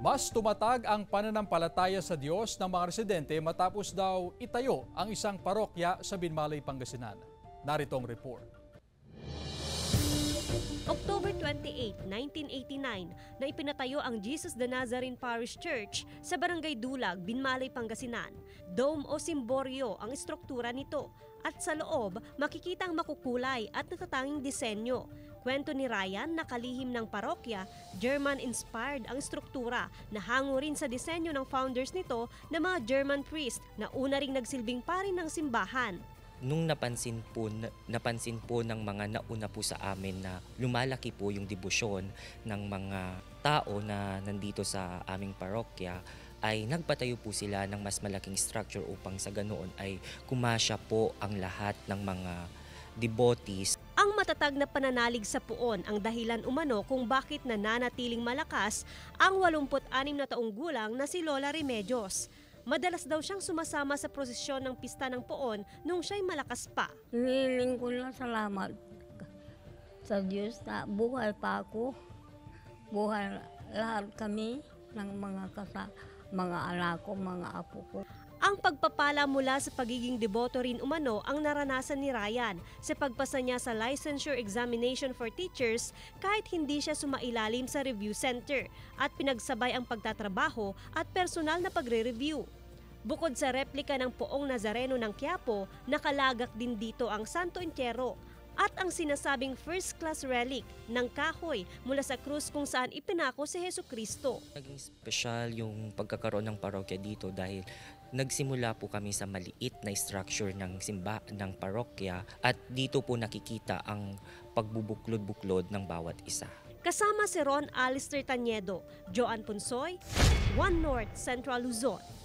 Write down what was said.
Mas tumatag ang pananampalataya sa Diyos ng mga residente matapos daw itayo ang isang parokya sa Binmalay, Pangasinan. Narito ang report. October 28, 1989 na ipinatayo ang Jesus the Nazarene Parish Church sa Barangay Dulag, Binmalay, Pangasinan. Dome o simboryo ang istruktura nito at sa loob makikita ang makukulay at natatanging disenyo. Kwento ni Ryan na kalihim ng parokya, German-inspired ang istruktura na hango rin sa disenyo ng founders nito na mga German priest na una ring nagsilbing pari ng simbahan. Nung napansin po ng mga nauna po sa amin na lumalaki po yung debosyon ng mga tao na nandito sa aming parokya, ay nagpatayo po sila ng mas malaking structure upang sa ganoon ay kumasya po ang lahat ng mga devotees. Ang matatag na pananalig sa puon ang dahilan umano kung bakit nananatiling malakas ang 86 na taong gulang na si Lola Remedios. Madalas daw siyang sumasama sa prosesyon ng pista ng poon nung siya'y malakas pa. Hinihiling ko lang salamat sa Diyos na buhay pa ako. Buhay lahat kami ng mga anak ko, mga apo ko. Ang pagpapala mula sa pagiging deboto rin umano ang naranasan ni Ryan sa pagpasa niya sa licensure examination for teachers kahit hindi siya sumailalim sa review center at pinagsabay ang pagtatrabaho at personal na pagre-review. Bukod sa replika ng Poong Nazareno ng Quiapo, nakalagak din dito ang Santo Entierro at ang sinasabing first-class relic ng kahoy mula sa krus kung saan ipinako si Jesucristo. Naging special yung pagkakaroon ng parokya dito dahil nagsimula po kami sa maliit na structure ng ng parokya at dito po nakikita ang pagbubuklod-buklod ng bawat isa. Kasama si Ron Alistair Taniedo, Joan Punsoy, One North Central Luzon.